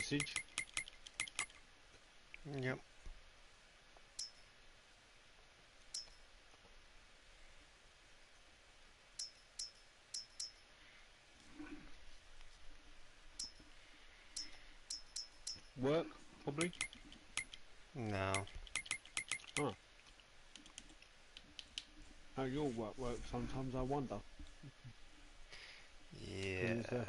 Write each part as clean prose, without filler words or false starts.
message. Yep. Work, probably. No. Huh. How your work works sometimes, I wonder. Yeah. 'Cause,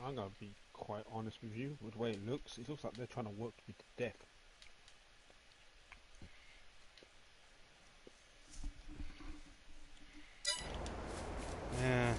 I'm gonna be quite honest with you. With the way it looks like they're trying to work me to death. Yeah.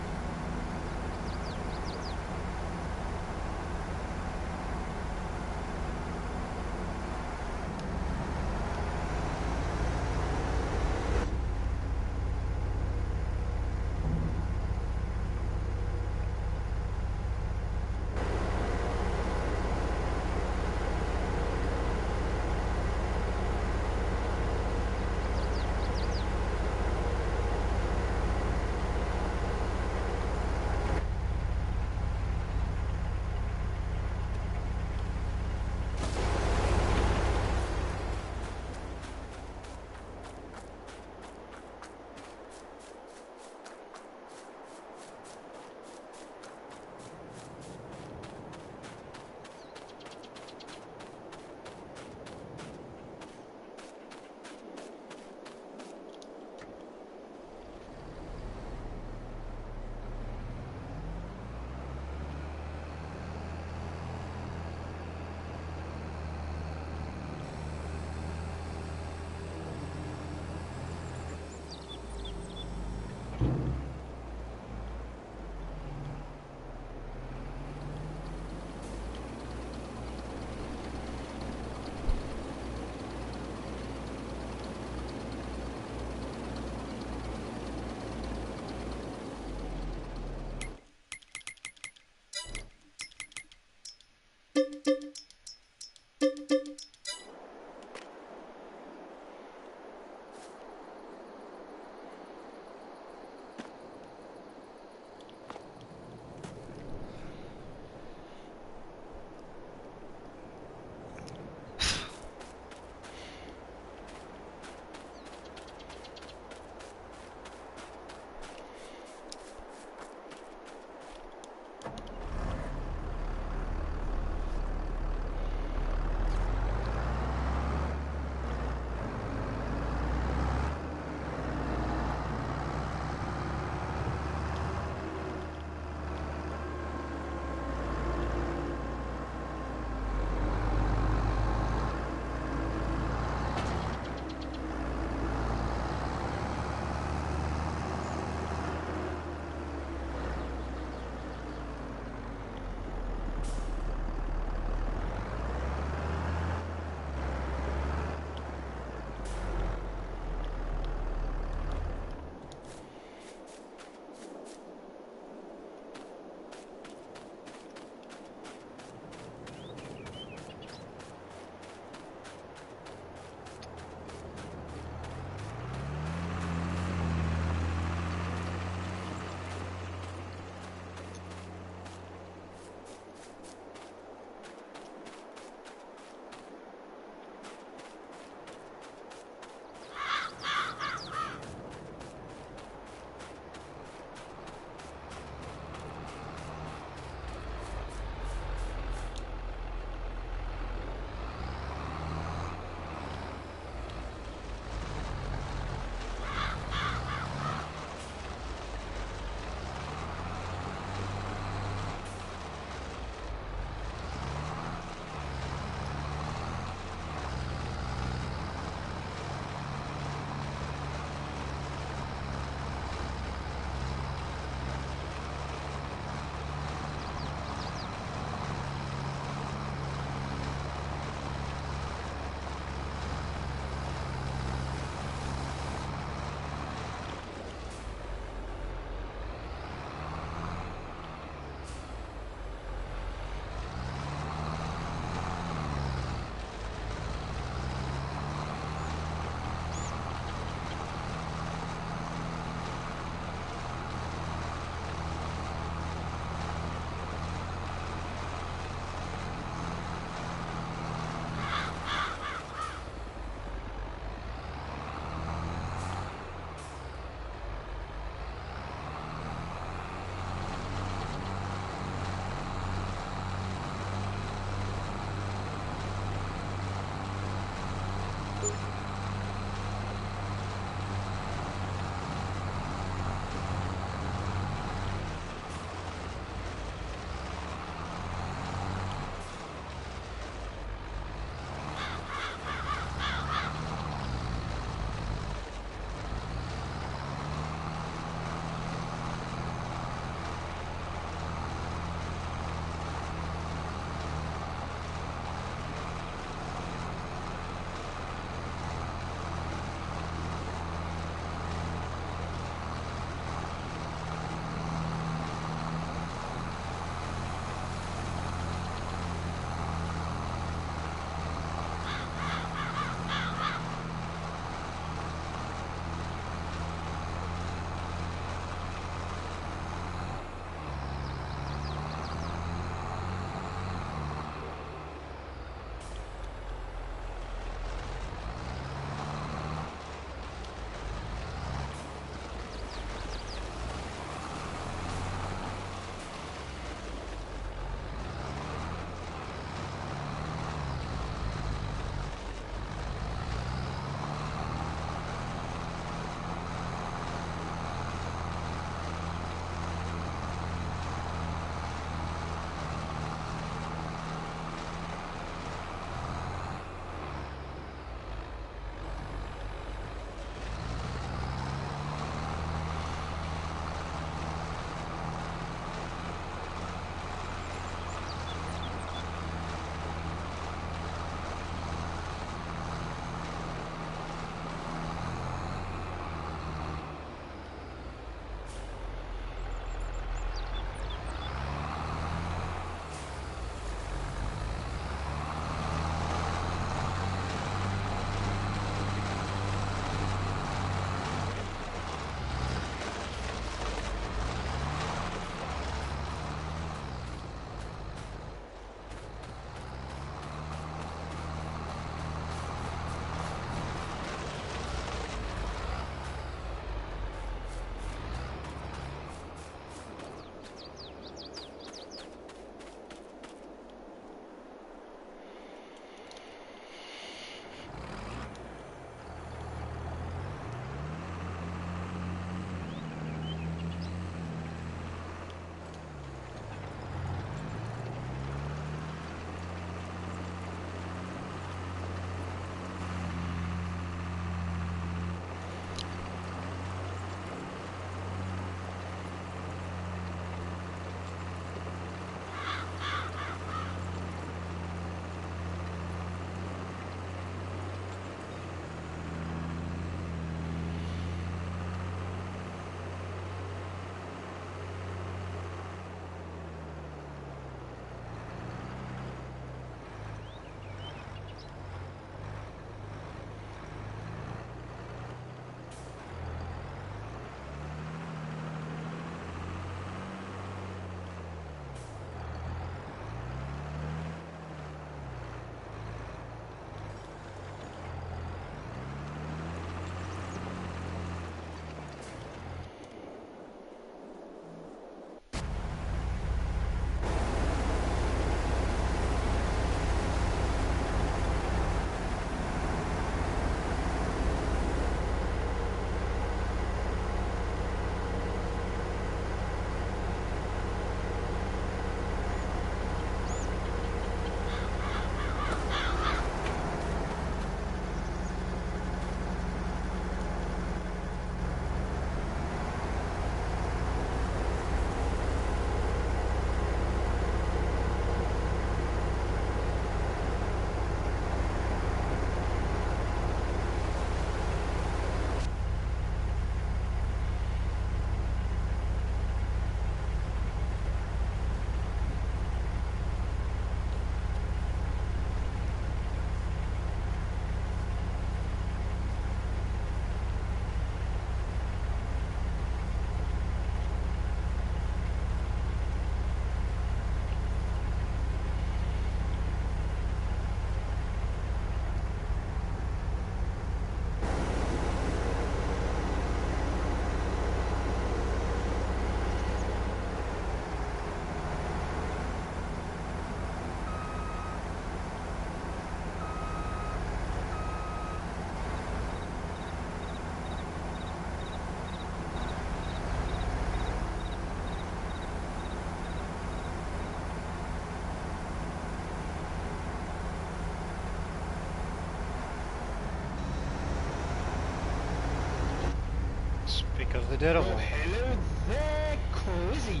They did it. Oh, hello there, Crazy.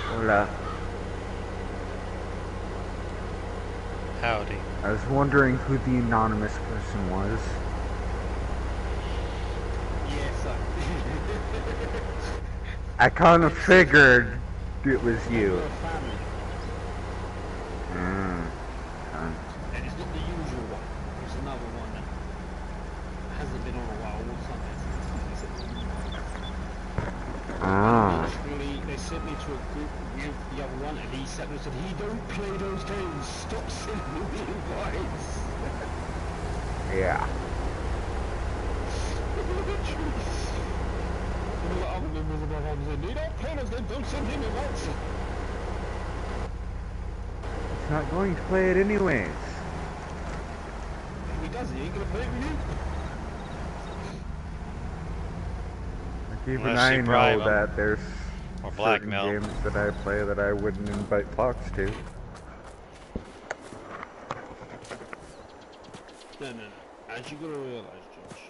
Hola. Howdy. I was wondering who the anonymous person was. Yes, I kind of figured it was you. Your family. Mm. And it's not the usual one. It's another one that hasn't been on a while. What's on it? Ah. Literally, they sent me to a group with the other one, and he sat there and said, "He don't play those games. Stop sending me invites." Yeah. And the other members of my family said, "You don't play those games. Don't send him invites." He's not going to play it anyways. If he does, he ain't gonna play it with you. Like even Unless I you bribe know him. that there's Or certain blackmail. games that I play that I wouldn't invite Fox to. No. As you gotta realise, Josh,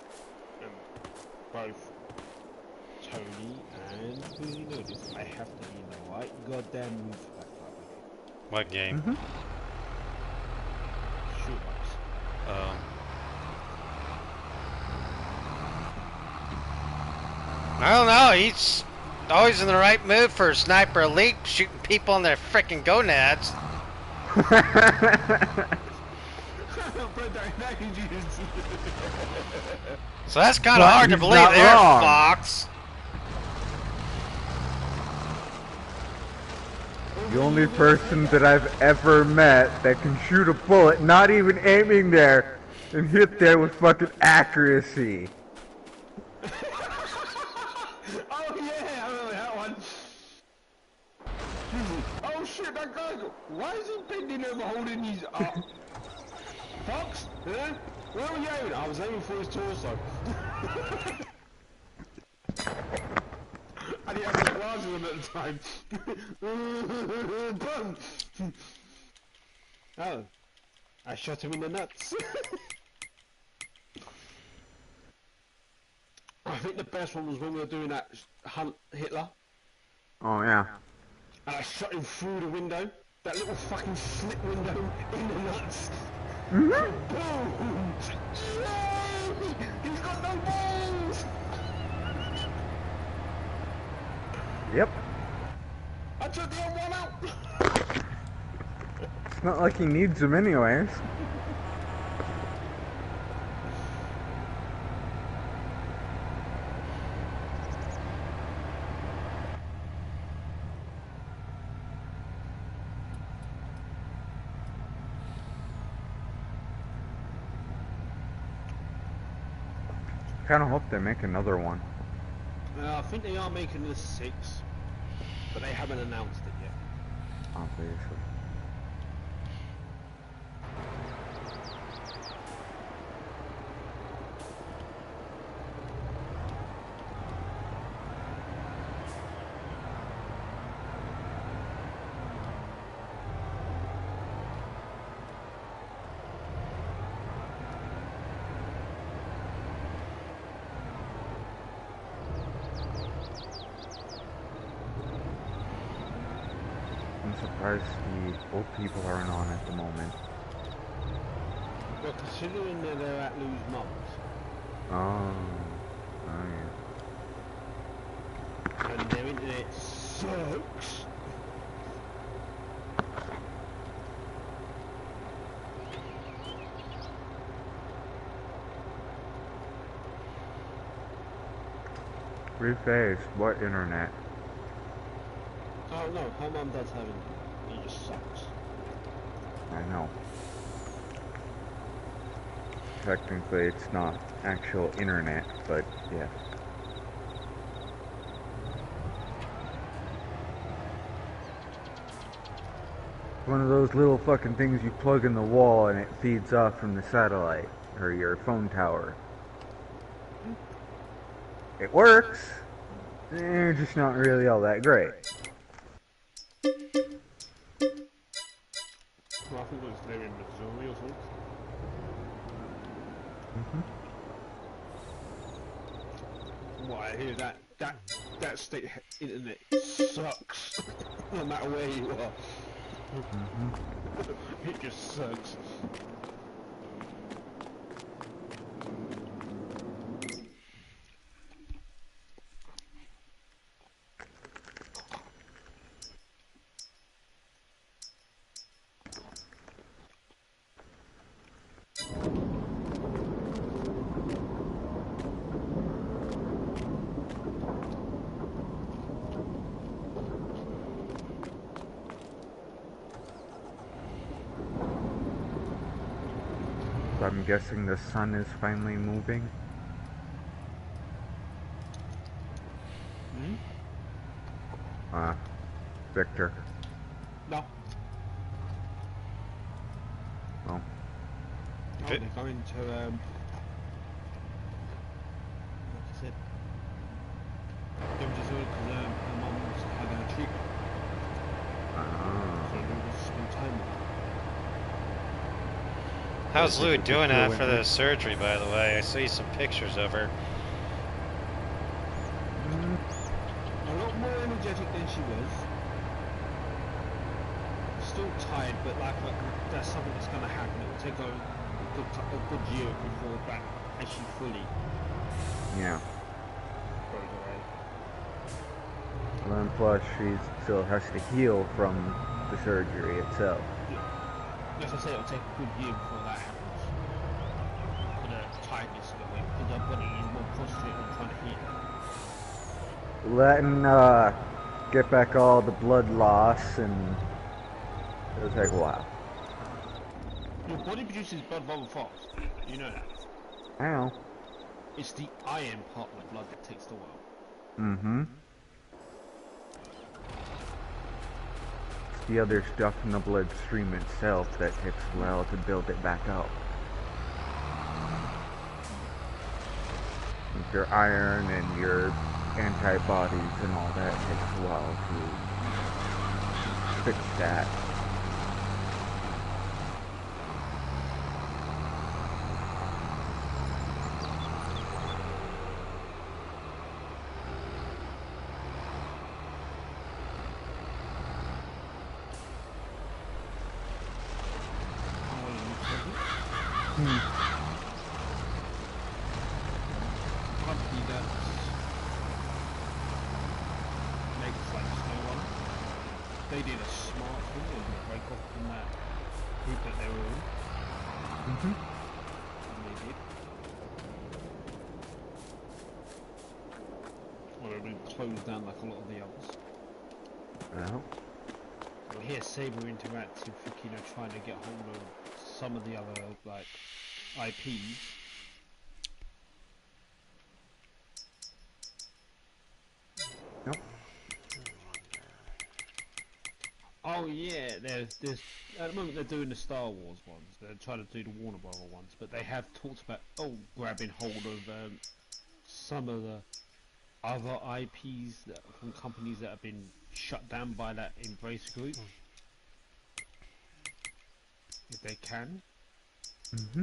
both Tony and who you know this, I have to be in the right goddamn mood for that type of game. What game? Shootouts. I don't know. He's always in the right mood for Sniper Elite, shooting people in their frickin' gonads. So that's kind of But hard to he's believe not there, wrong. Fox. The only person that I've ever met that can shoot a bullet, not even aiming there, and hit there with fucking accuracy. Oh yeah, I remember that one. Oh shit, that guy! Why is he bending over holding his Fox? Huh? Where were you aiming? I was aiming for his torso. And he had his glasses on at the time. Boom! Oh, I shot him in the nuts. I think the best one was when we were doing that hunt Hitler. Oh yeah. And I shot him through the window. That little fucking slit window in the nuts. Mhm. Boom! Yay! He's got no balls! Yep. I took the other one out! It's not like he needs them anyways. Kinda hope they make another one. I think they are making this 6, but they haven't announced it yet. Obviously. I'm surprised the old people aren't on at the moment. Well, considering that they're at Lou's mum's, Oh yeah. and their internet sucks. Rephrase, what internet? Oh no, her mum does have it. It just sucks. I know. Technically it's not actual internet, but yeah. One of those little fucking things you plug in the wall and it feeds off from the satellite, or your phone tower. It works, just not really all that great. Well, I think it was there in Missouri or something. I hear that state internet sucks. No matter where you are. It just sucks. So I'm guessing the sun is finally moving. Victor. No. Oh. Oh, they're going to, like I said, they were just because her mum was having a treatment. So they were just spend time with her. How's Lou doing after the surgery, by the way? I see some pictures of her. A lot more energetic than she was. Still tired, but like that's something that's going to happen. It will take a good year before back actually fully Yeah. goes away. And then plus she still has to heal from the surgery itself. As I say, it'll take a good year before that happens. For the tiredness to go away, because our body is more concentrated on trying to heal. Letting get back all the blood loss, and it'll take a while. Your body produces blood very fast. You know that. I know. It's the iron part of the blood that takes the while. Mm-hmm. It's the other stuff in the bloodstream itself that takes a while to build it back up. Like your iron and your antibodies and all that takes a while to fix that. Company that makes like snowrunner. They did a smart thing and break off from that group that they were in. Mm-hmm. And they did. Or they really closed down like a lot of the others. Well, Well, here Saber Interactive, you know, trying to get hold of some of the other like IPs. nope. Oh yeah, there's at the moment they're doing the Star Wars ones. They're trying to do the Warner Brother ones, but they have talked about grabbing hold of some of the other IPs from companies that have been shut down by that Embrace group, if they can. Mm-hmm.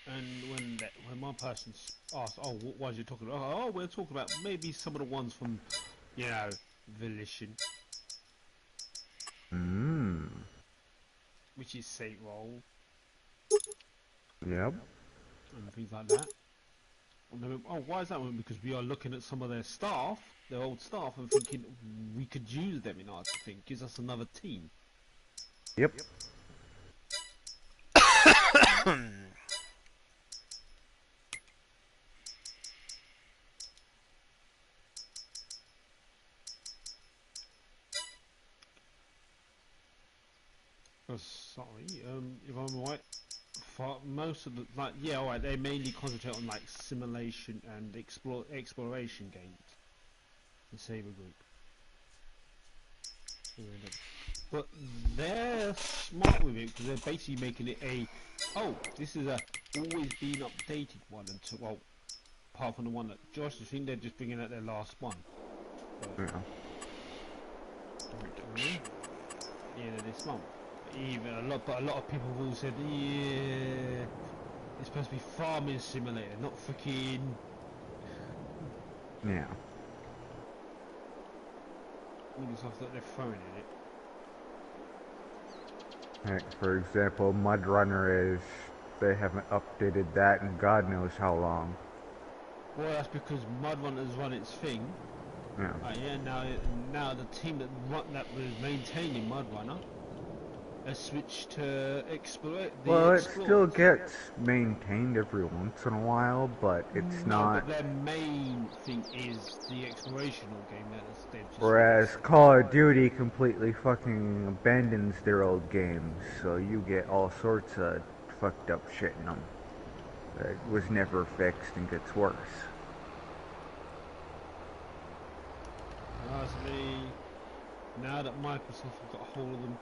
And when my person asked, "Oh, what is you talking about?" Oh, we're talking about maybe some of the ones from, you know, Volition, which is Saint Roll Yep. and things like that. And they went, oh, why is that? Well, because we are looking at some of their staff, their old staff, and thinking we could use them in our thing. Gives us another team. Yep. Oh, sorry, if I'm right, for most of the alright, they mainly concentrate on like simulation and exploration games. The Saber Group. But they're smart with it because they're basically making it this is a always been updated one until, well, apart from the one that Josh, I think they're just bringing out their last one. Yeah. The end of this month. even a lot of people have all said, yeah, it's supposed to be farming simulator, not freaking. Yeah. All the stuff that they're throwing in it. Like, for example, Mud Runner is, they haven't updated that in God knows how long. Well, that's because Mud Runner's run its thing. Yeah. Yeah, now the team that was maintaining Mud Runner has switched to Explore. Well, it still gets maintained every once in a while, but it's not. But their main thing is the explorational game that they've just. Whereas Call of Duty completely fucking abandons their old games, so you get all sorts of fucked up shit in them that was never fixed and gets worse. Honestly, now that Microsoft have got a hold of them,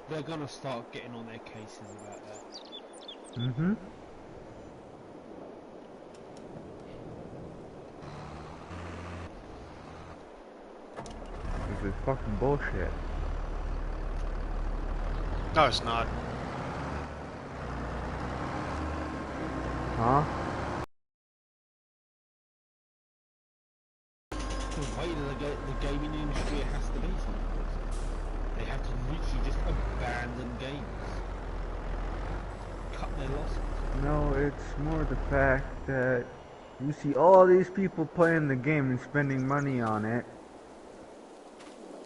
they're gonna start getting on their cases about that. Mm-hmm. This is fucking bullshit. No, it's not. Huh? The way the gaming industry has to be sometimes. They have to literally just abandon games. Cut their losses. No, it's more the fact that you see all these people playing the game and spending money on it,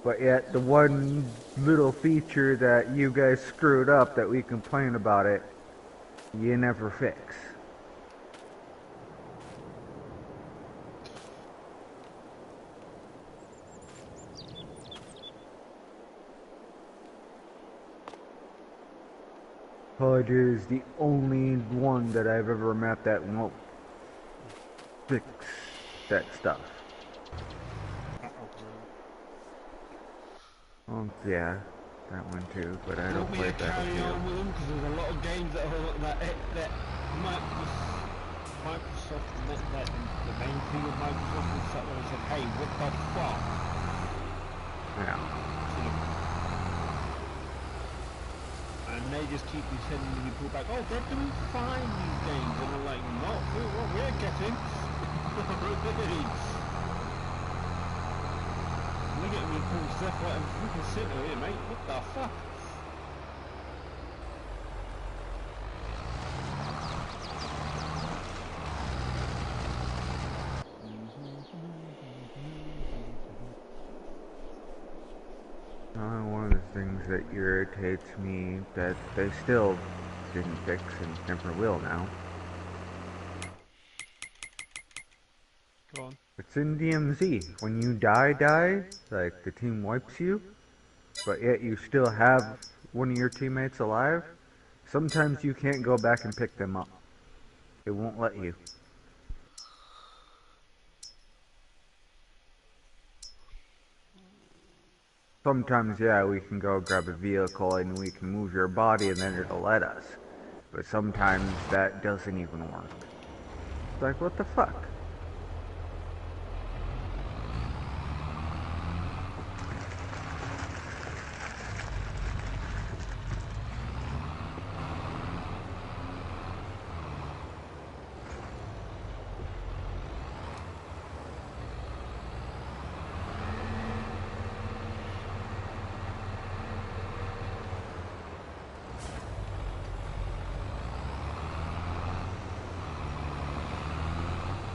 but yet the one little feature that you guys screwed up that we complain about it, you never fix. Call of Duty is the only one that I've ever met that won't fix that stuff. Oh yeah, that one too, but I don't play that. Carry on with them because there's a lot of games that Microsoft, the main thing of Microsoft is that they said, hey, what the fuck? Yeah. And they just keep sending the people back, oh, they're doing fine, these games. And I'm like, not what we're getting. We're getting reports left, right, and freaking center here, mate. What the fuck? One of the things that irritates me that they still didn't fix and never will now. Go on. It's in DMZ. When you die, like the team wipes you, but yet you still have one of your teammates alive, sometimes you can't go back and pick them up. It won't let you. Sometimes, yeah, we can go grab a vehicle and we can move your body and then it'll let us. But sometimes that doesn't even work. It's like, what the fuck?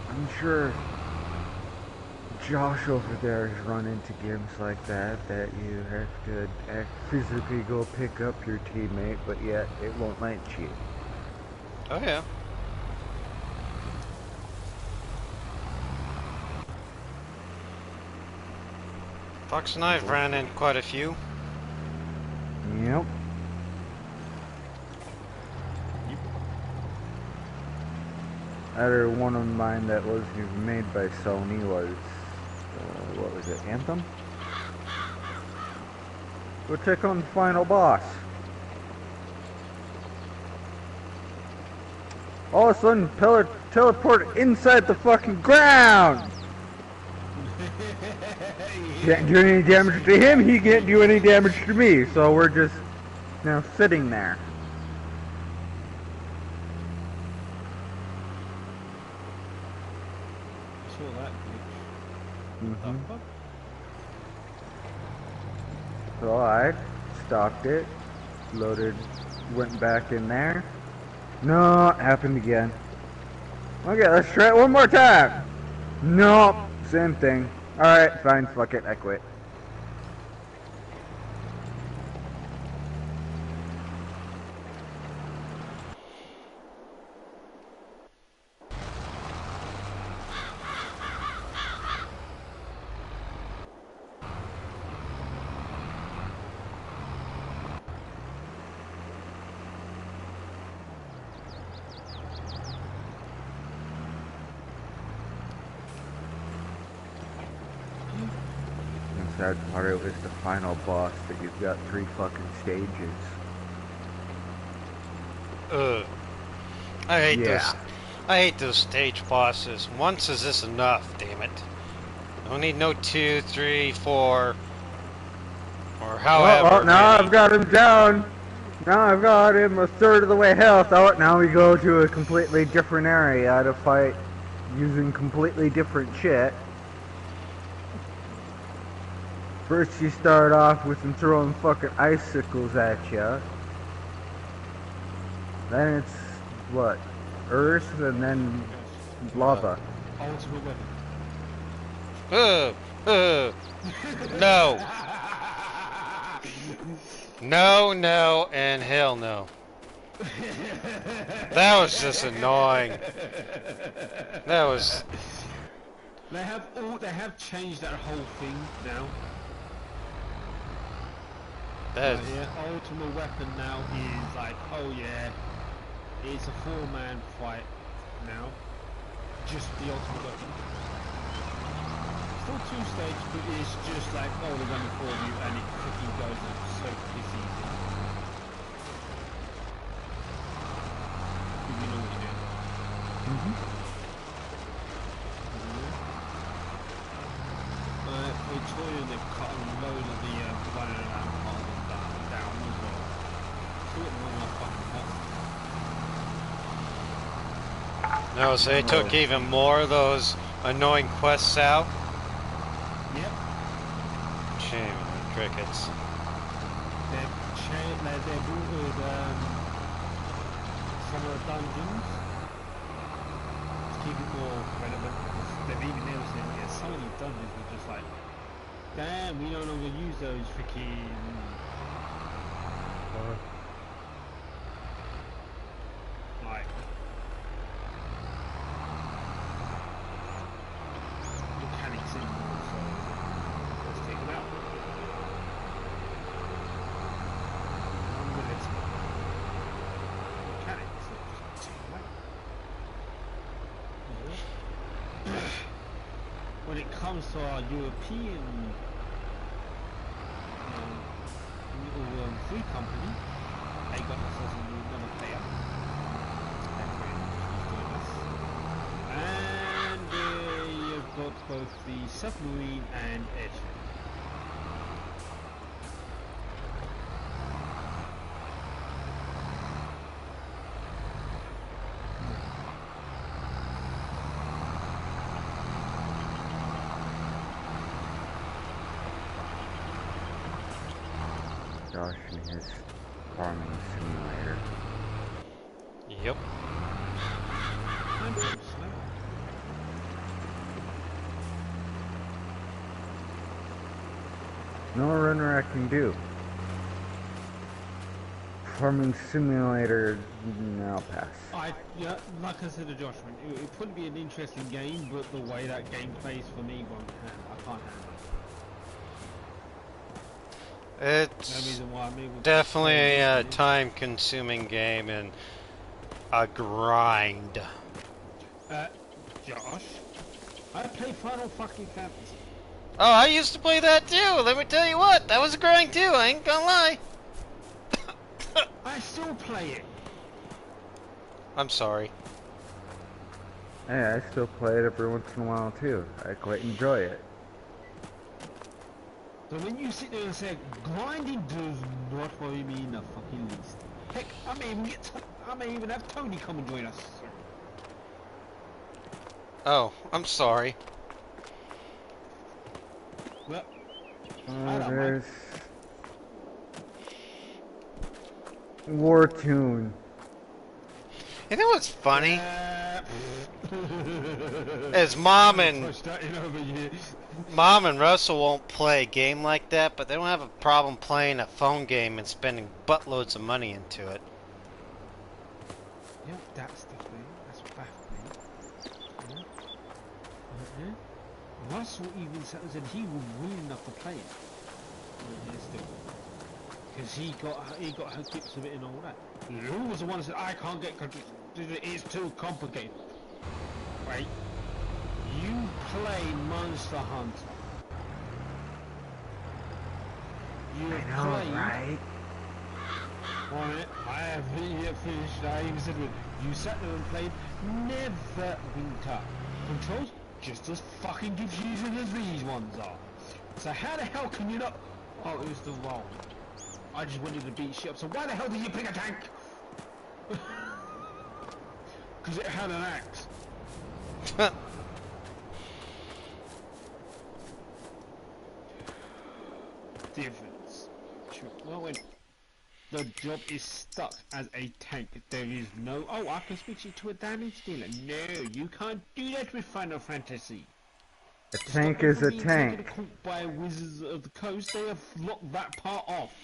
I'm sure Josh over there has run into games like that you have to physically go pick up your teammate, but yet it won't let you. Oh yeah. Fox and I've ran in quite a few. Yep. Other one of mine that wasn't even made by Sony was, what was it, Anthem? Go check on the final boss. All of a sudden, teleport inside the fucking ground! Can't do any damage to him, he can't do any damage to me, so we're just now sitting there. I saw that glitch. What the fuck? So I stopped it, loaded, went back in there. No, it happened again. Okay, let's try it one more time. Nope, same thing. Alright, fine, fuck it, I quit. The sad part, it was the final boss, but you've got 3 fucking stages. Ugh. I hate Yeah. those. I hate those stage bosses. Once is this enough? Damn it! I don't need no 2, 3, 4, or however. Oh, now many. I've got him down. Now I've got him a third of the way health. Oh, now we go to a completely different area to fight using completely different shit. First you start off with them throwing fucking icicles at you. Then it's, what, earth and then lava. Ultimate weapon. No. No, no, and hell no. That was just annoying. That was... They have changed that whole thing now. That is... Yeah, ultimate weapon now is like, oh yeah, it's a 4-man fight now. Just the ultimate weapon. Still 2 stage, but it's just like, oh, they're running for you, and it fucking goes up so piss easy. You know what you're doing. We're toying, they've cut a load of the running around part of that down as well. Do it one more fucking test. No, so they took even more of those annoying quests out? Yep. Shame on the crickets. They've booted some of the dungeons to keep it more relevant. They've even noticed that some of these dungeons were just like, damn, we no longer use those freaking like mechanics anymore, so let's take them out. Mechanics, so just take them out. When it comes to our European little free company, they got themselves another player. And they've got both the submarine and airship. Josh and his farming simulator. Yep. I'm so slow. No runner I can do. Farming simulator, no, I'll pass. Yeah, like I said to Josh, it would be an interesting game, but the way that game plays for me, I can't handle it. No It's reason why I'm able to definitely play a this. time-consuming game and a grind. Josh, I play Final fucking Fantasy. Oh, I used to play that too. Let me tell you what, that was a grind too. I ain't gonna lie. I still play it. I'm sorry. Hey, I still play it every once in a while too. I quite enjoy it. So when you sit there and say grinding does not worry me in the fucking least. Heck, I may even have Tony come and join us. Oh, I'm sorry. Well, I don't There's War Tune. You know what's funny? Is Mom and Russell won't play a game like that, but they don't have a problem playing a phone game and spending buttloads of money into it. Yep, that's the thing. That's baffling. Russell even said he was willing enough to play it. Still. Because he got her tips of it and all that. Who was the one that said I can't get control? It's too complicated. Right? You play Monster Hunter. You I know, played right? on it. I haven't yet finished. I even said you sat there and played Neverwinter. Controls just as fucking confusing as these ones are. So how the hell can you not? Oh, it was the wrong. I just wanted to beat shit up. So why the hell did you pick a tank? Because it had an axe. Difference. Well, when the job is stuck as a tank, there is no. Oh, I can switch it to a damage dealer. No, you can't do that with Final Fantasy. A tank is a tank. Caught by Wizards of the Coast, they have locked that part off.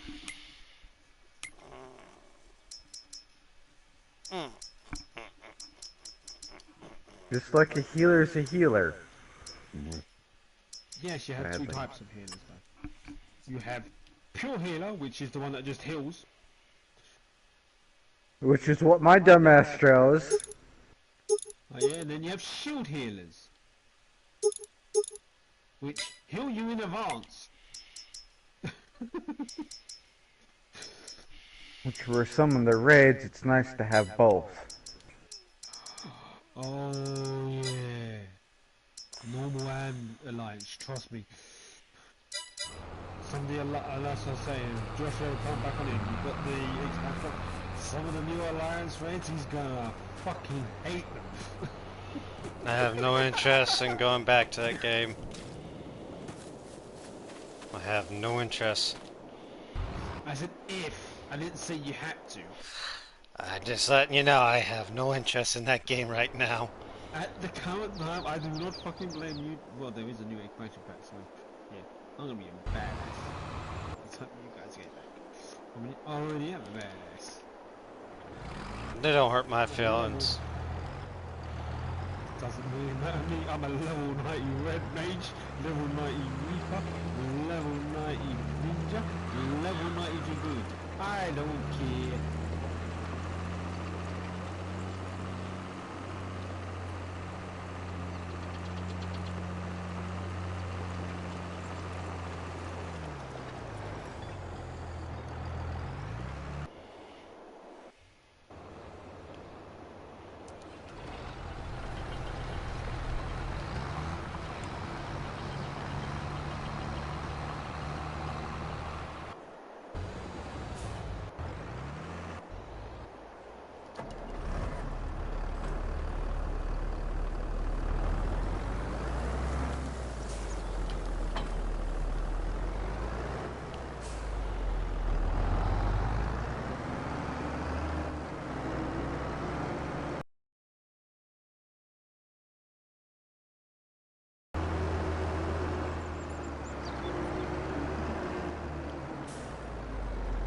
Just like a healer is a healer. Yes, you have two types of healers though. You have pure healer, which is the one that just heals. Which is what my dumbass chose. Oh yeah, and then you have shield healers, which heal you in advance. Which for some of the raids, it's nice to have both. Oh yeah. Normal and Alliance, trust me. Some of the Alliance are saying, Joshua come back on in, you've got the expansion. Some of the new Alliance raids, he's gonna fucking hate them. I have no interest in going back to that game. I have no interest. I said if, I didn't say you had to. I just letting you know I have no interest in that game right now. At the current time, I do not fucking blame you. Well, there is a new expansion pack, so yeah, I'm gonna be a badass. Let's hope you guys get back. I mean, I already am a badass. They don't hurt my feelings. Doesn't really matter to me. I'm a level 90 red mage, level 90 reaper, level 90 ninja, level 90 dragoon. I don't care.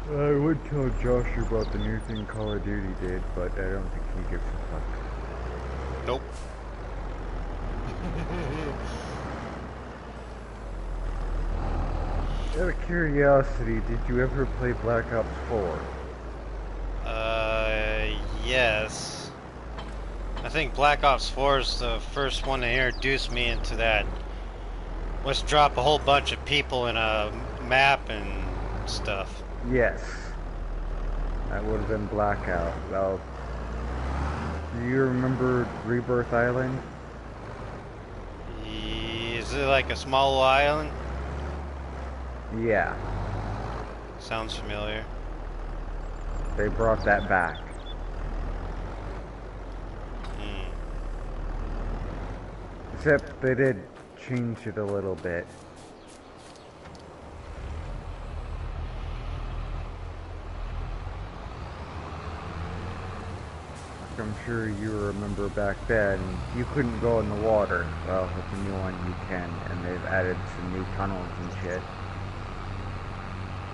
I would tell Josh about the new thing Call of Duty did, but I don't think he gives a fuck. Nope. Out of curiosity, did you ever play Black Ops 4? Yes. I think Black Ops 4 is the first one to introduce me into that. Let's drop a whole bunch of people in a map and stuff. Yes. That would have been Blackout. Well, do you remember Rebirth Island? Is it like a small island? Yeah, Sounds familiar. they brought that back. Hmm. Except they did change it a little bit. I'm sure you remember back then, you couldn't go in the water. Well, with the new one you can, and they've added some new tunnels and shit.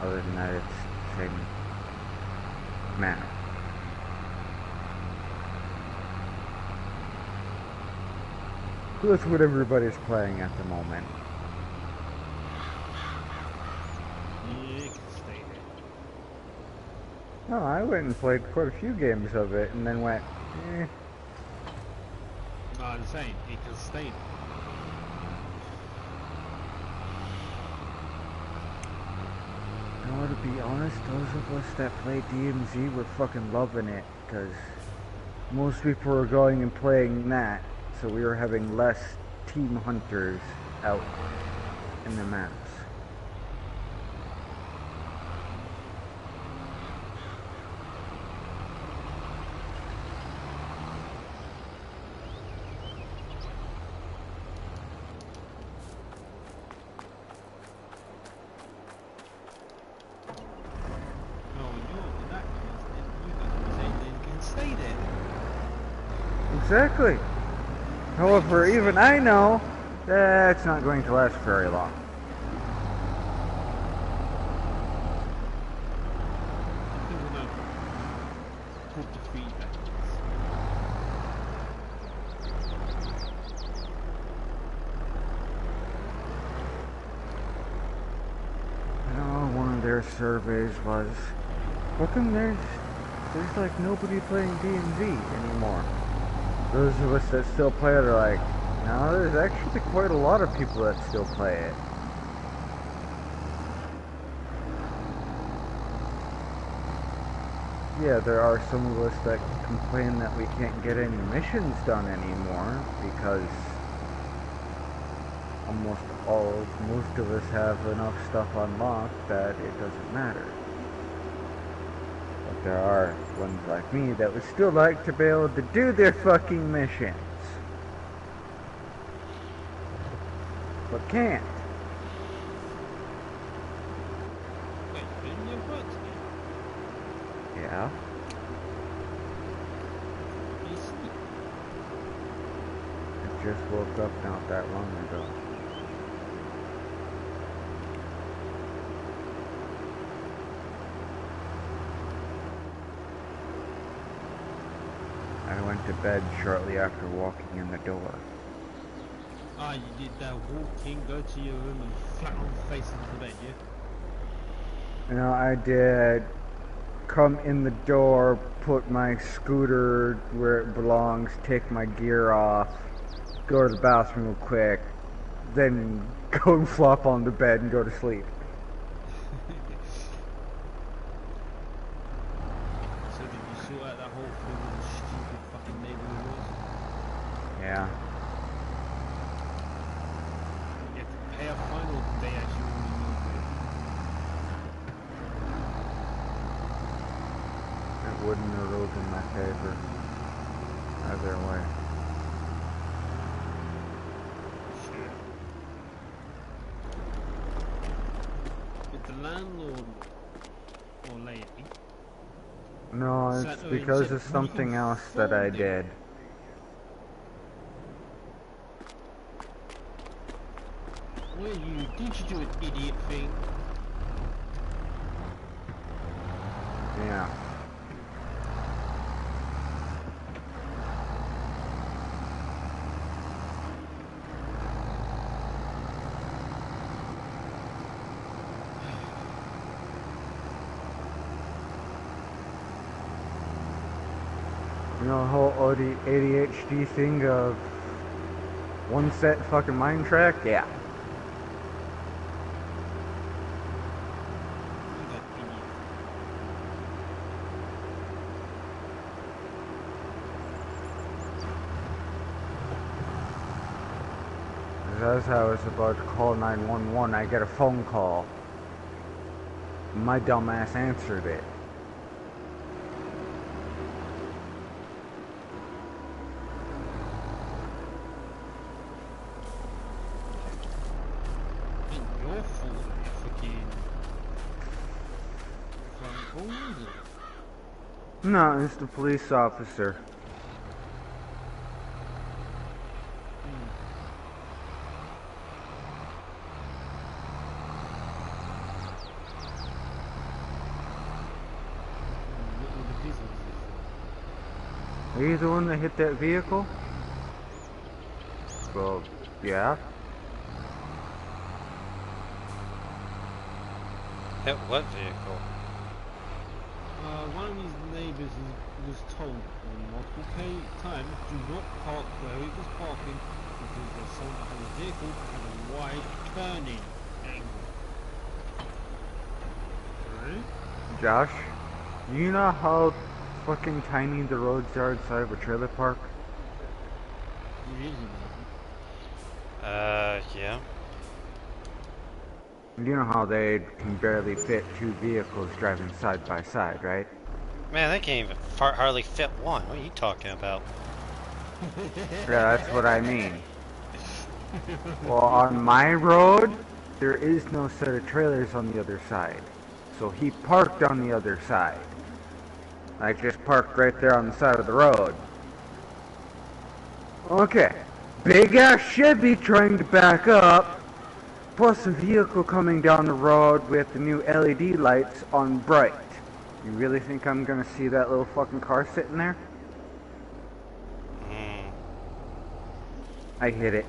Other than that, it's the same map. So that's what everybody's playing at the moment. Yeah, you can stay there. Oh, I went and played quite a few games of it, and then went, eh. No, I'm saying it can stay there. No, to be honest, those of us that play DMZ were fucking loving it, because most people were going and playing that, so we were having less team hunters out in the maps. No, in that case, then you guys are saying then it can stay there. Exactly. However, even I know that's not going to last very long. People know talk to feedback. I know one of their surveys was, how come there's like nobody playing DMZ anymore? Those of us that still play it are like, no, there's actually quite a lot of people that still play it. Yeah, there are some of us that complain that we can't get any missions done anymore because most of us have enough stuff unlocked that it doesn't matter. But there are ones like me that would still like to be able to do their fucking missions, but can't. Wait, didn't you work today? Yeah. You sleep. I just woke up not that long ago. I went to bed shortly after walking in the door. Ah, you did that walk in, go to your room and flat on the face into bed, yeah? You know, I did come in the door, put my scooter where it belongs, take my gear off, go to the bathroom real quick, then go and flop on the bed and go to sleep. So did you sort out that whole thing with the stupid fucking neighbour of yours? Yeah. You have to pay a fine or did they actually already move it? It wouldn't have ruled in my favor either way. Sure. Did the landlord or lady No, sat it's there and because said, of something else that I did. Well, did you do an idiot thing? Yeah. You know the whole ADHD thing of one set fucking mind track? Yeah. You got idiot. As I was about to call 911, I get a phone call My dumbass answered it. Ain't your fault that you fucking phone call, is it? No, it's the police officer. What were the police officers for? Are you the one that hit that vehicle? Well, yeah. Hit what vehicle? One of his neighbours was told on multiple times, do not park where it was parking because there's someone behind the vehicle had a wide turning angle. Alright? Josh, you know how fucking tiny the roads are inside of a trailer park? It is Yeah. You know how they can barely fit two vehicles driving side by side, right? Man, they can't even hardly fit one. What are you talking about? Yeah, that's what I mean. Well, on my road, there is no set of trailers on the other side. So he parked on the other side. I just parked right there on the side of the road. Okay. Big ass Chevy trying to back up. Plus a vehicle coming down the road with the new LED lights on bright. You really think I'm gonna see that little fucking car sitting there? I hit it.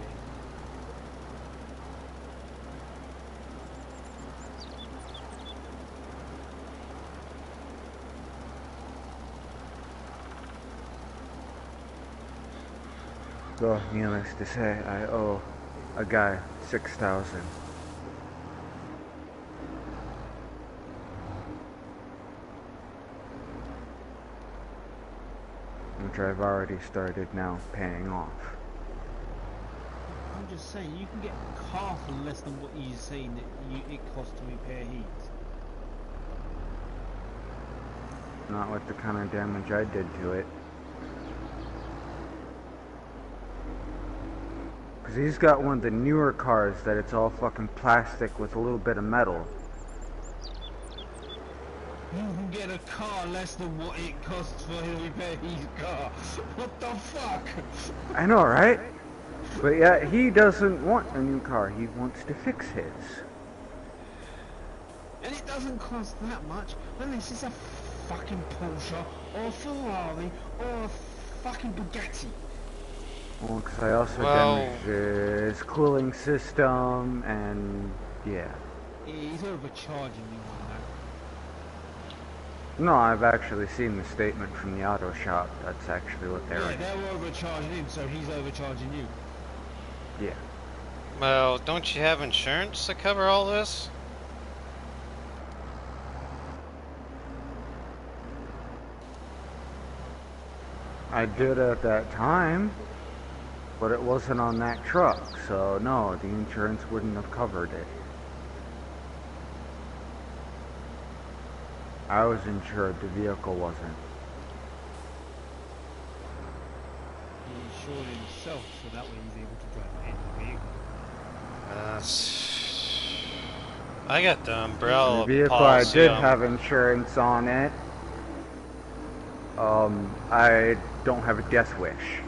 So, needless to say, I owe a guy 6,000. Which I've already started now paying off. I'm just saying, you can get a car for less than what you're saying that it costs to repair heat. Not with the kind of damage I did to it. Because he's got one of the newer cars that it's all fucking plastic with a little bit of metal. You can get a car less than what it costs for him to repair his car. What the fuck? I know, right? But yet he doesn't want a new car. He wants to fix his. And it doesn't cost that much unless it's a fucking Porsche or a Ferrari or a fucking Bugatti. Well, because I also damaged his cooling system and yeah. He's overcharging you on that. No, I've actually seen the statement from the auto shop. That's actually what they're Yeah, they're overcharging him, so he's overcharging you. Yeah. Well, don't you have insurance to cover all this? I did at that time, but it wasn't on that truck, so no, the insurance wouldn't have covered it. I was insured, the vehicle wasn't. He insured himself, so that way he's able to drive any vehicle. I got the umbrella The vehicle policy I did on. have insurance on it. I don't have a death wish.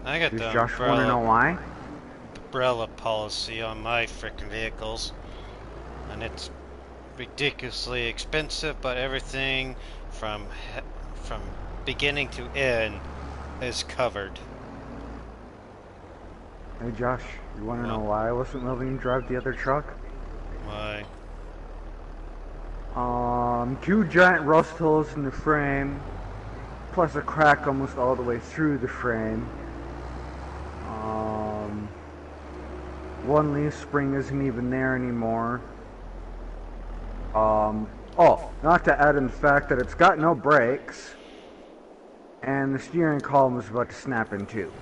I got Does the Josh want to know why? umbrella policy on my frickin' vehicles, and it's ridiculously expensive, but everything from beginning to end is covered. Hey Josh, you want to know why I wasn't letting you drive the other truck? Why? 2 giant rust holes in the frame, plus a crack almost all the way through the frame. 1 leaf spring isn't even there anymore. Oh, not to add in the fact that it's got no brakes, and the steering column is about to snap in two.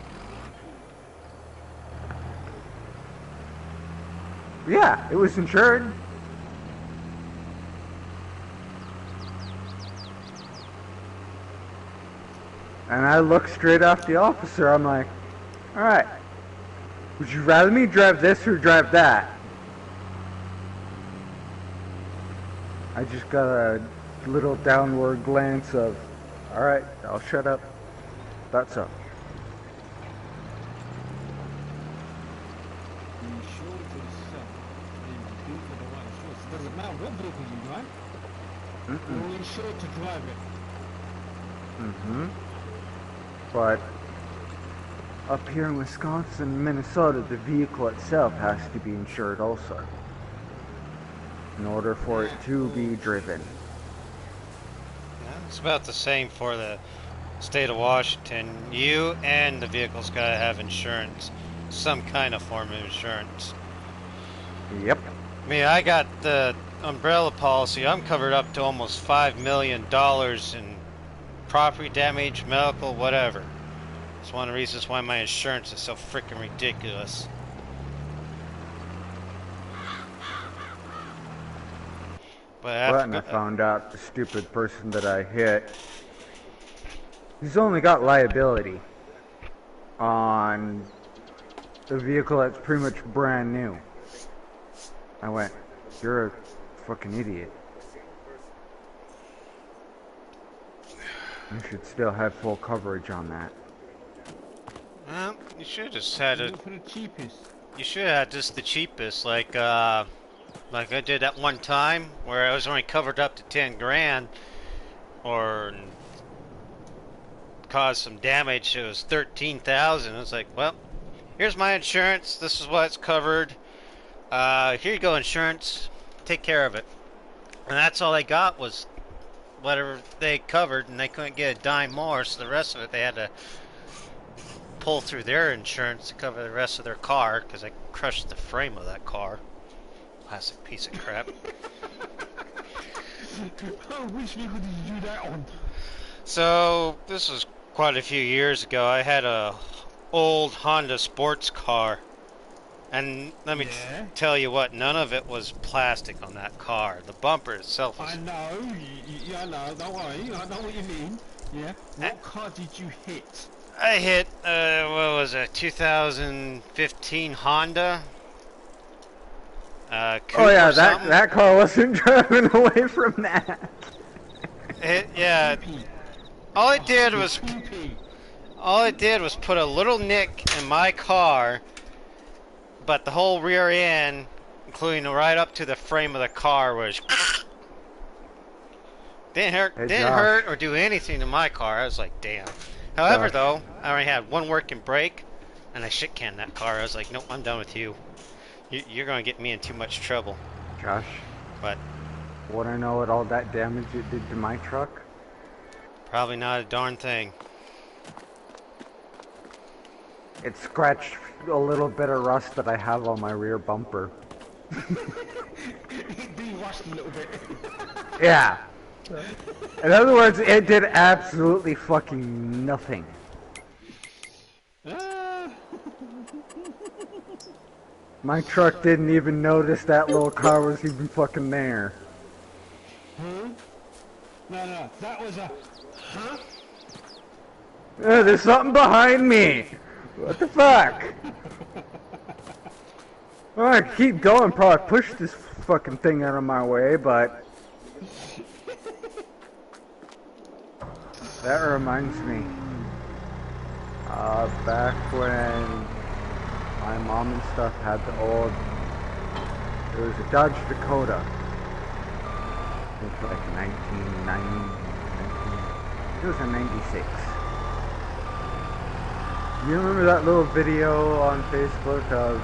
Yeah, it was insured. And I looked straight off the officer. I'm like, alright, would you rather me drive this or drive that? I just got a little downward glance of, alright, I'll shut up. That's up. You insure it for yourself, and you pay for the right insurance. It doesn't matter what vehicle you drive. You're insured to drive it. But up here in Wisconsin and Minnesota, the vehicle itself has to be insured also, in order for it to be driven. Yeah, it's about the same for the state of Washington. You and the vehicle's got to have insurance, some kind of form of insurance. Yep. I mean, I got the umbrella policy. I'm covered up to almost $5 million in property damage, medical, whatever. It's one of the reasons why my insurance is so freaking ridiculous. But And I found out the stupid person that I hit, he's only got liability on the vehicle that's pretty much brand new. I went, you're a fucking idiot. You should still have full coverage on that. well, you should have just had You it. look for the cheapest. You should have had just the cheapest, like I did that one time where I was only covered up to 10 grand, or caused some damage. It was 13,000. I was like, well, here's my insurance. This is what's covered. Here you go, insurance. Take care of it. And that's all they got was whatever they covered, and they couldn't get a dime more. So the rest of it, they had to pull through their insurance to cover the rest of their car, because I crushed the frame of that car. Plastic piece of crap. Oh, which vehicle did you do that on? So this was quite a few years ago. I had a old Honda sports car, and let me tell you what, none of it was plastic on that car. The bumper itself was... I know, yeah, I know, don't worry, I know what you mean. Yeah, what car did you hit? I hit, what was it, 2015 Honda? Coupe Oh yeah, or something. that car wasn't driving away from that. Yeah, all it did was put a little nick in my car, but the whole rear end, including right up to the frame of the car, was didn't hurt or do anything to my car. I was like, damn. However, though, I only had one working brake, and I shit canned that car. I was like, nope, I'm done with you. You're gonna get me in too much trouble. Josh, But wanna know what all that damage it did to my truck? probably not a darn thing. It scratched a little bit of rust that I have on my rear bumper. It de-rusted a little bit. Yeah. In other words, it did absolutely fucking nothing. My truck didn't even notice that little car was even fucking there. Huh? No, that was a... Huh? There's something behind me! What the fuck? Well, I keep going, probably push this fucking thing out of my way, but... That reminds me. Back when my mom and stuff had the old... It was a Dodge Dakota. I think like 1990... It was a 96. You remember that little video on Facebook of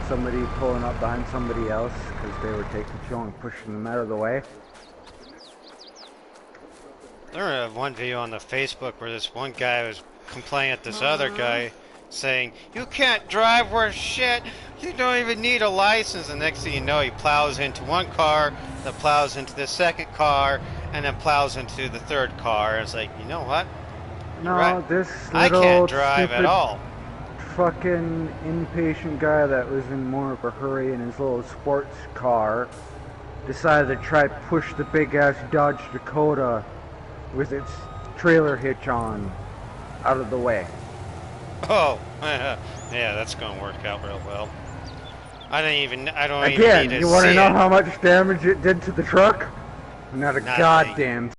somebody pulling up behind somebody else because they were taking too long and pushing them out of the way? There was one video on the Facebook where this one guy was complaining at this other guy, saying, "You can't drive worth shit. You don't even need a license." And next thing you know, he plows into one car, then plows into the second car, and then plows into the third car. And it's like, you know what? No, right. this I little can't drive at stupid all. fucking impatient guy that was in more of a hurry in his little sports car decided to try to push the big ass Dodge Dakota with its trailer hitch on out of the way. Oh, yeah, that's gonna work out real well. I don't even need Again, to you want to see know it. how much damage it did to the truck? Not a Nothing. goddamn.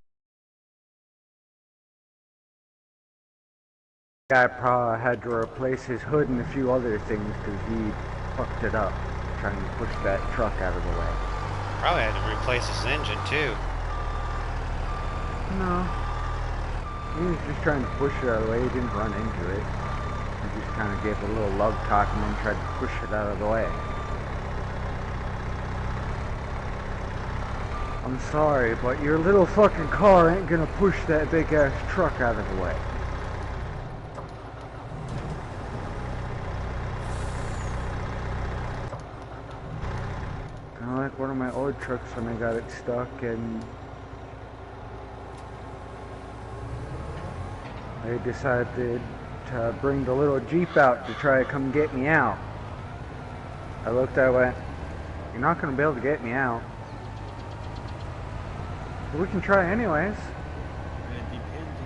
Guy probably had to replace his hood and a few other things because he fucked it up trying to push that truck out of the way. Probably had to replace his engine too. No. He was just trying to push it out of the way. He didn't run into it. He just kind of gave a little love cock and then tried to push it out of the way. I'm sorry, but your little fucking car ain't gonna push that big ass truck out of the way. Kinda like one of my old trucks when I got it stuck and they decided to bring the little Jeep out to try to come get me out. I looked, I went, you're not gonna be able to get me out. But we can try anyways. It depends on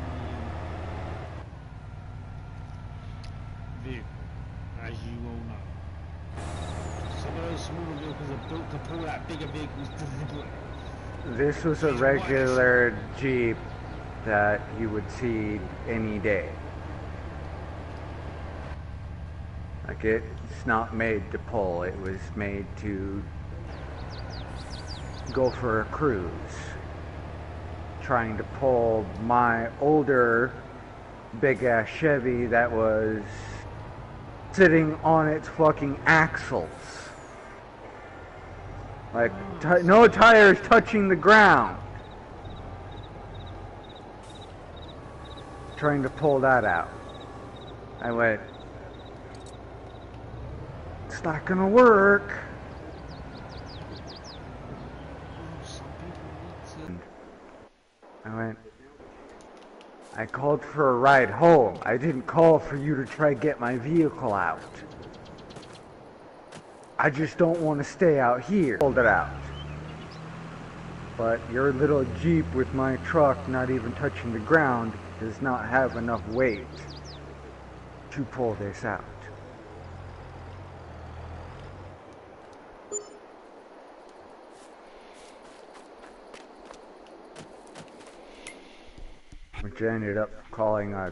the vehicle, as you all know. Some of those smaller vehicles are built to pull out bigger vehicles deliberately. This was a regular Jeep that you would see any day. Like it's not made to pull, it was made to go for a cruise. Trying to pull my older big ass Chevy that was sitting on its fucking axles. Like no tires touching the ground. Trying to pull that out. I went, it's not gonna work. I went, I called for a ride home. I didn't call for you to try to get my vehicle out. I just don't want to stay out here. Pulled it out. But your little Jeep with my truck not even touching the ground does not have enough weight to pull this out. Which I ended up calling a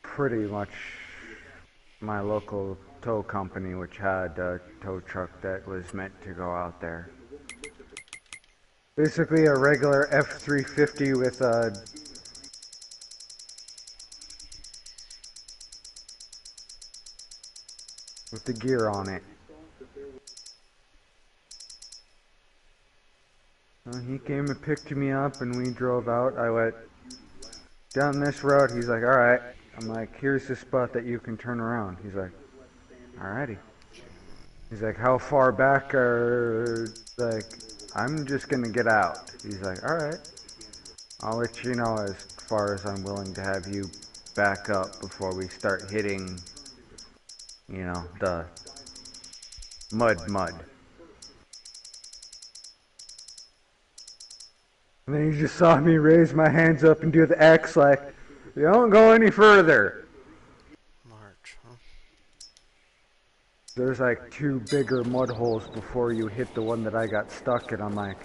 pretty much my local tow company, which had a tow truck that was meant to go out there. Basically a regular F-350 with the gear on it. He came and picked me up and we drove out. I went down this road. He's like, alright. I'm like, here's the spot that you can turn around. He's like, alrighty. He's like, how far back are, like, I'm just gonna get out. He's like, alright. I'll let you know as far as I'm willing to have you back up before we start hitting, you know, the mud. And then he just saw me raise my hands up and do the X like, you don't go any further. March, huh? There's like 2 bigger mud holes before you hit the one that I got stuck in. I'm like,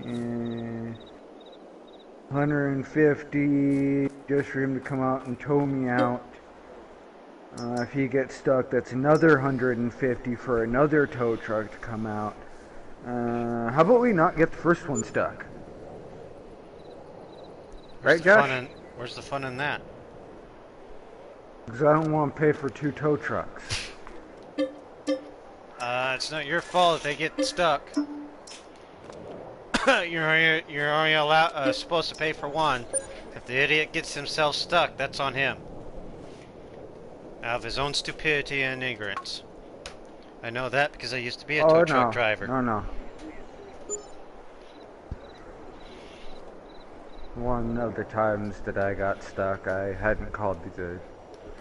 150 just for him to come out and tow me out. If he gets stuck, that's another 150 for another tow truck to come out. How about we not get the first one stuck? Right, Josh? Where's the fun in that? Because I don't want to pay for 2 tow trucks. It's not your fault if they get stuck. You're only supposed to pay for one. If the idiot gets himself stuck, that's on him. Out of his own stupidity and ignorance. I know that because I used to be a tow truck driver. No. One of the times that I got stuck, I hadn't called the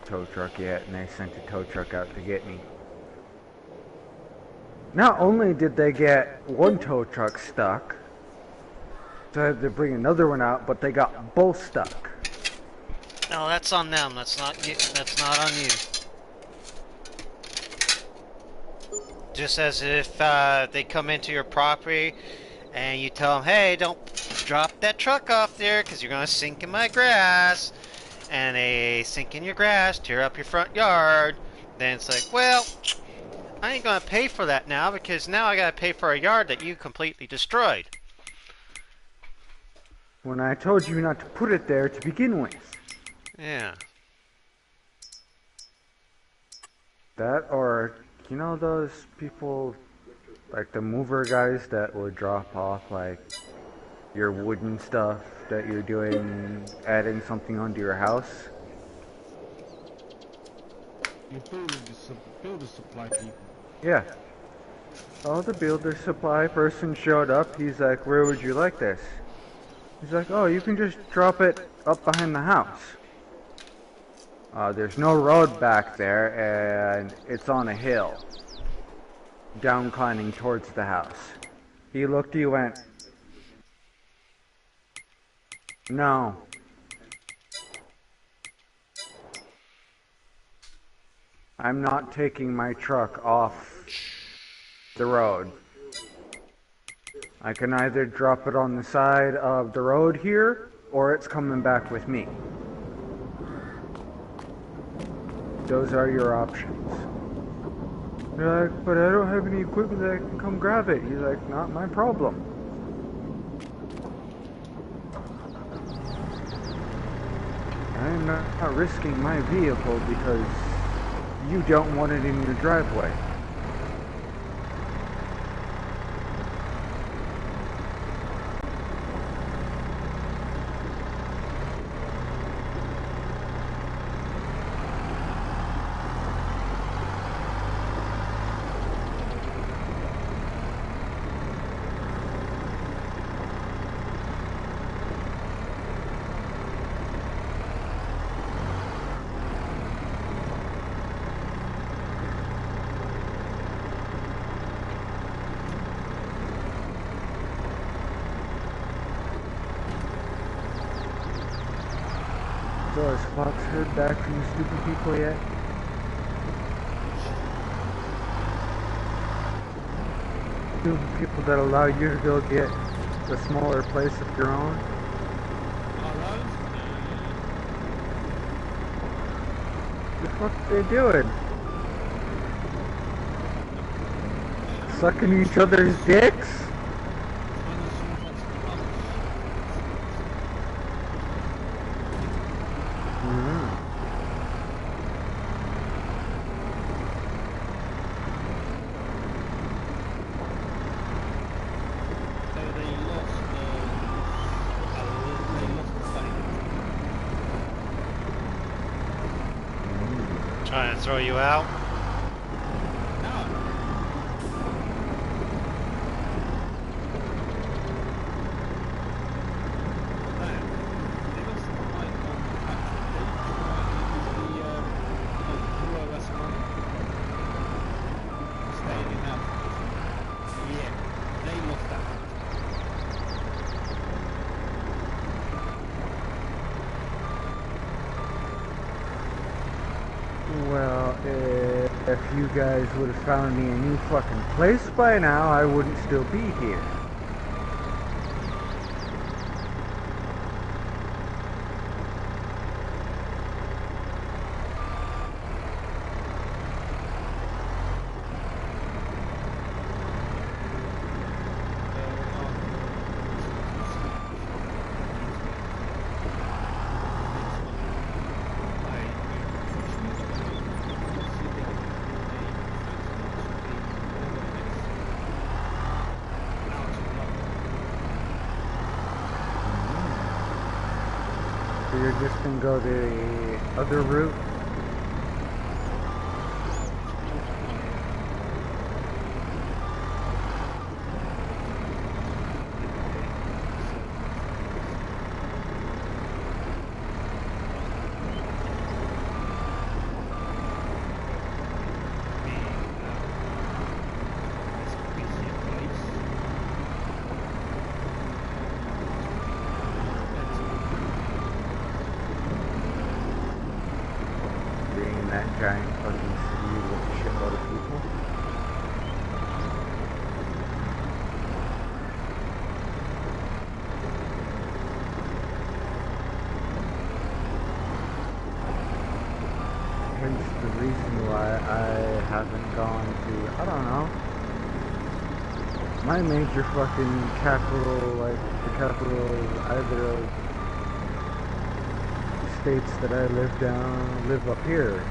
tow truck yet, and they sent a tow truck out to get me. Not only did they get one tow truck stuck, so I had to bring another one out, but they got both stuck. No, that's on them. That's not you. That's not on you. Just as if they come into your property and you tell them, hey, don't drop that truck off there because you're going to sink in my grass. And they sink in your grass, tear up your front yard. Then it's like, well, I ain't going to pay for that now because now I got to pay for a yard that you completely destroyed. When I told you not to put it there to begin with. Yeah. That, or, you know those people, like the mover guys that would drop off, like, your wooden stuff that you're doing, adding something onto your house? You're building builder supply people. Yeah. Oh, the builder supply person showed up. He's like, where would you like this? He's like, oh, you can just drop it up behind the house. There's no road back there, and it's on a hill. Downclimbing towards the house. He looked, he went, no. I'm not taking my truck off the road. I can either drop it on the side of the road here, or it's coming back with me. Those are your options. You're like, but I don't have any equipment that can come grab it. He's like, not my problem. I'm not risking my vehicle because you don't want it in your driveway. So has Fox heard back from you stupid people yet? Stupid people that allow you to go get a smaller place of your own? The fuck are they doing? Sucking each other's dicks? Trying to throw you out? Well, if you guys would have found me a new fucking place by now, I wouldn't still be here. So you're just gonna go the other route? giant fucking city with a shitload of people. Hence the reason why I haven't gone to, I don't know, my major fucking capital, like the capital of either of the states that I live up here.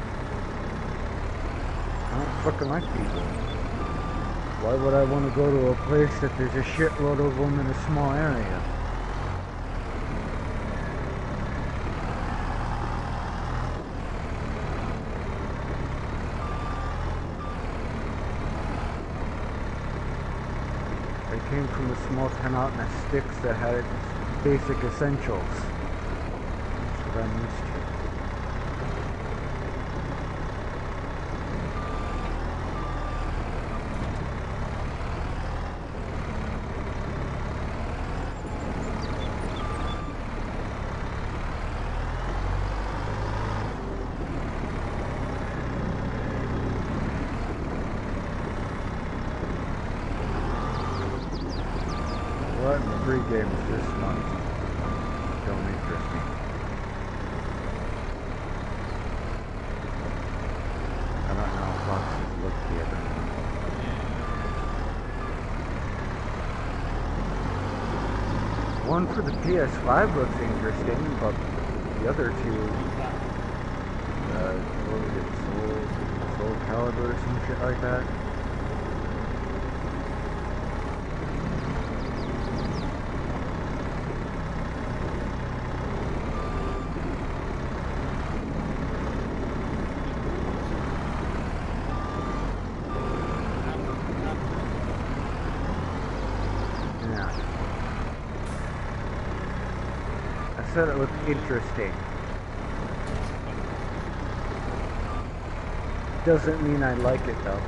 I don't fucking like people. Why would I want to go to a place that there's a shitload of them in a small area? I came from a small town out in the sticks that had basic essentials. That's what I'm used to. What free games this month don't interest me. I don't know how boxes look the other one. One for the PS5 looks interesting, but the other two, what was it, Soul Calibur or some shit like that? I said it looked interesting. Doesn't mean I like it though.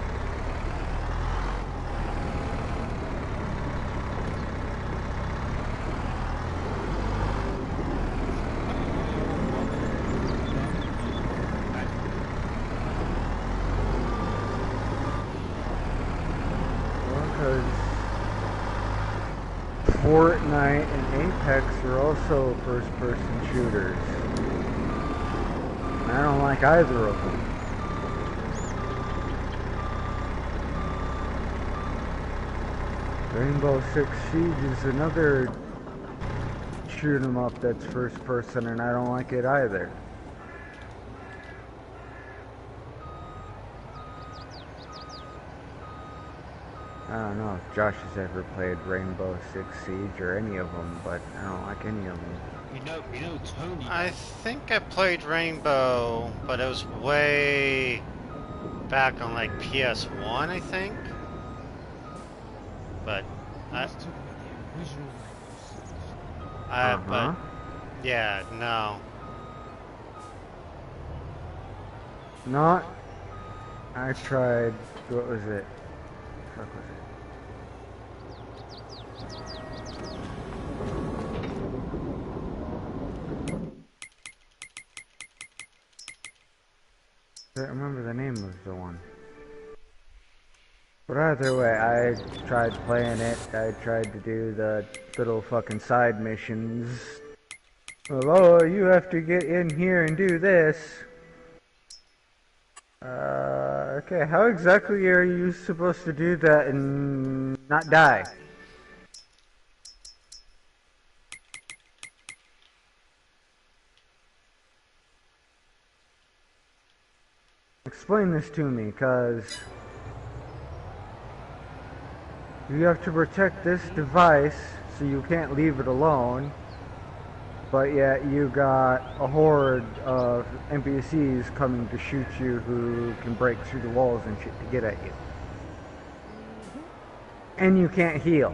Because Fortnite and Apex are also first-person shooters. And I don't like either of them. Rainbow Six Siege is another shoot 'em up that's first-person, and I don't like it either. I don't know if Josh has ever played Rainbow Six Siege or any of them, but I don't like any of them. You know, Tony. I think I played Rainbow, but it was way back on like PS1, I think. But Let's talk about the original Rainbow Six. but yeah, no. Not. I tried. What was it? What was it? I don't remember the name of the one. But either way, I tried playing it. I tried to do the little fucking side missions. Well, oh, you have to get in here and do this. Okay, how exactly are you supposed to do that and not die? Explain this to me, cause you have to protect this device so you can't leave it alone, but yet you got a horde of NPCs coming to shoot you who can break through the walls and shit to get at you. And you can't heal.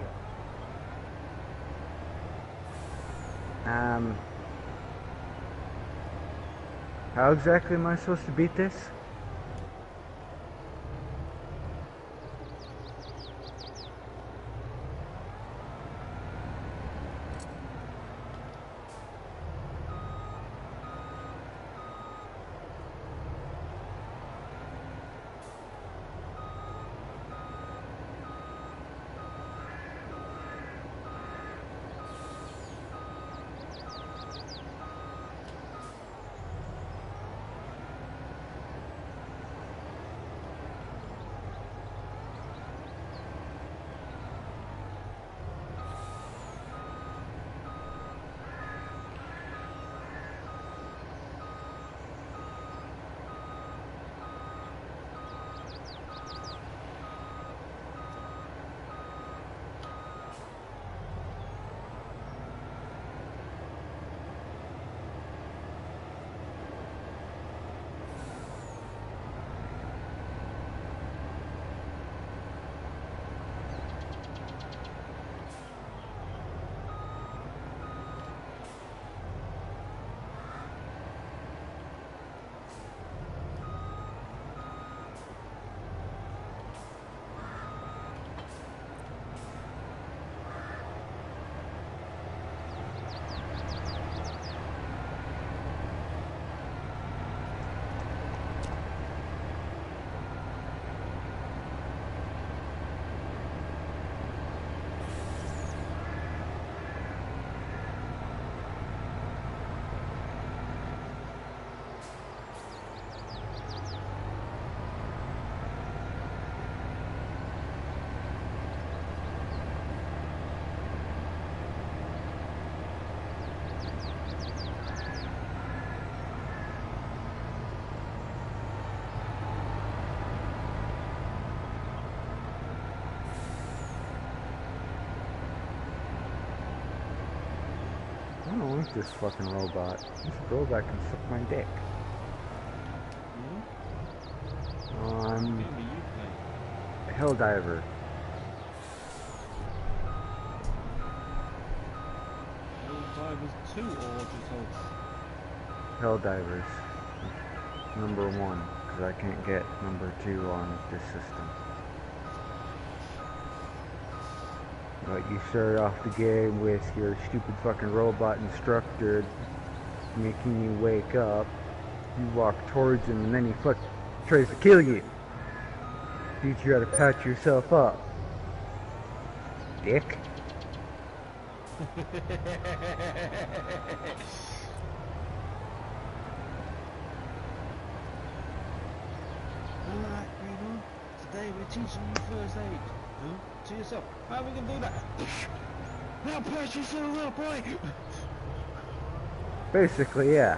How exactly am I supposed to beat this? this fucking robot. This robot can suck my dick. What game are you playing? Helldiver. Helldivers 2 or just Helldivers. Number 1, because I can't get number 2 on this system. Like, you start off the game with your stupid fucking robot instructor making you wake up. You walk towards him and then he tries to kill you. Teach you how to patch yourself up. Dick. Alright, Greenhorn. Today we're teaching you first aid. Huh? To yourself. How are we gonna do that? Now patch yourself up, boy! Basically, yeah.